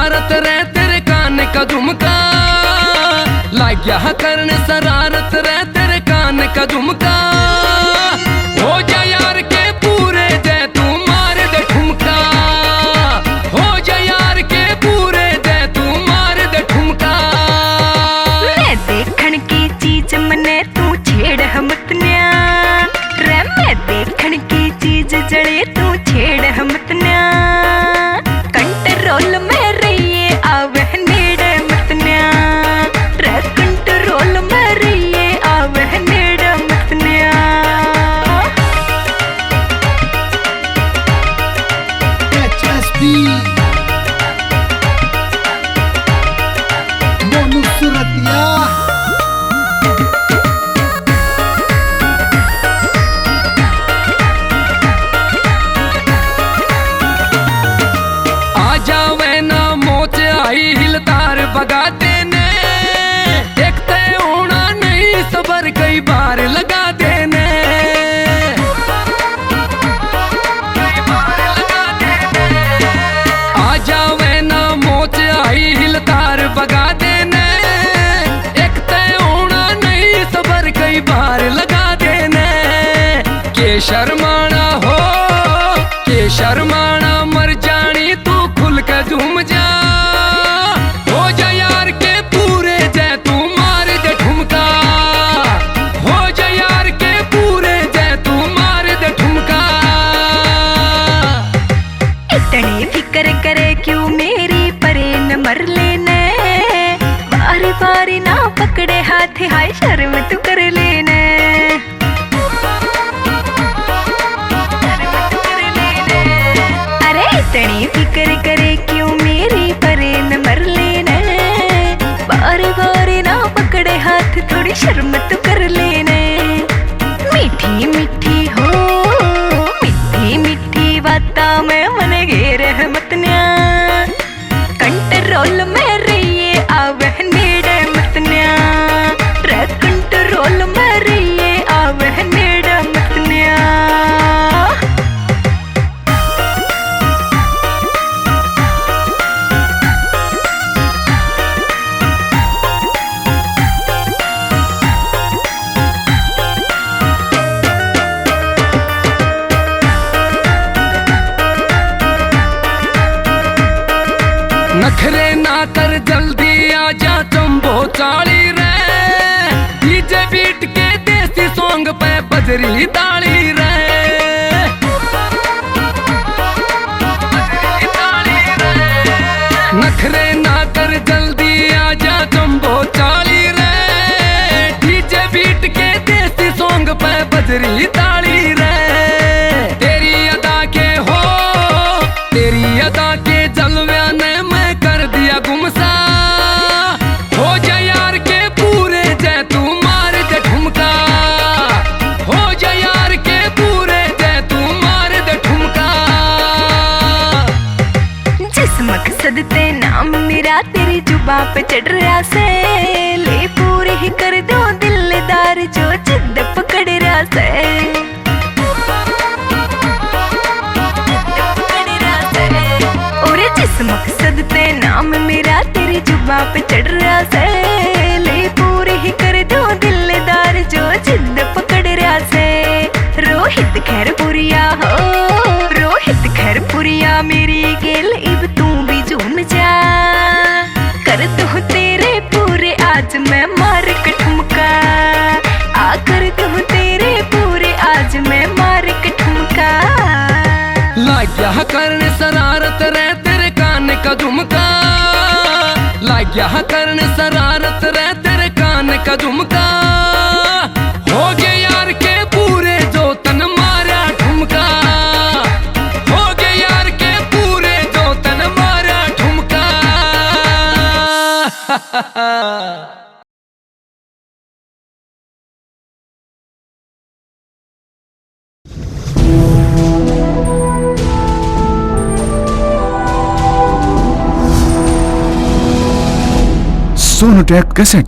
शरारत रे तेरे कान का झुमका, लाग गया करने शरारत रे तेरे कान का झुमका। हो जा यार के पूरे दे तू मार दे ठुमका, हो जा यार के पूरे दे तू मार दे ठुमका। मैं देखण की चीज मने तू छेड़ हमतन्या रे, मैं देखण की चीज जड़े तू छेड़ हमतन्या। कंट्रोल में रहिए आवे नेड़े मतन्या रे, कंट्रोल में रहिए आवे नेड़े मतन्या। HSB Mono Suratia हिलतार बगा देने, देखते होना नहीं सबर कई बार लगा देने, कई बार लगा देने। आ जावे ना मोच आई हिलतार बगा देने, देखते होना नहीं सबर कई बार लगा देने। के शर्माना हो के शर्माना मर जानी तू खुल के झूम जा। करे क्यों मेरी परे न मर लेने, बारी बारी ना पकड़े हाथ हाय शर्म तू कर लेने। अरे इतनी फिक्र करे क्यों मेरी परे न मर लेने, बारी बारी ना पकड़े हाथ थोड़ी शर्म तू कर लेने। मीठी मीठी हो मीठी मीठी बातें में मन घेर मतन्या, कंट्रोल में रहिए आवे नेड़े मतन्या रे, कंट्रोल में रहिए आवे नेड़े मतन्या। नखरे ना कर जल्दी आजा चंबो चाली रे, डीजे बीट के देसी सॉन्ग पे बजरी ताली रे, बजरी ताली रे। नखरे ना कर जल्दी आजा चंबो चाली रे, डीजे बीट के देसी सॉन्ग पे बजरी ताली रे। तेरी अदा के हो तेरी अदा के जलव्या ने दिया गुमसा, हो जा यार के पूरे जै तू मार दे ठुमका, हो जा यार के पूरे जै तू मार दे ठुमका। जिस मकसद ते नाम मेरा तेरी जुबां पे चढ़ रहा से, ले पूरे ही कर दो दिलदार जो जिद पकड़ रहा से। जिस मकसद ते नाम मेरा तेरी जुबां पे चढ़ रहा से, ले पूरे ही कर दो दिलदार जो जिद पकड़ रहा से। रोहित खैरपुरिया हो रोहित खैरपुरिया मेरी गेल इब तू भी झूम जा, कर दो तेरे पूरे आज मैं मार के ठुमका, आ कर दो तेरे पूरे आज मैं मार के ठुमका। लाग गया करने शरारत रे तेरे कान का झुमका, लाग गया करने शरारत रे तेरे कान का झुमका। हो गए यार के पूरे जो तन मारा ठुमका, हो गए यार के पूरे जो तन मारा ठुमका। सोनोटेक कैसेट।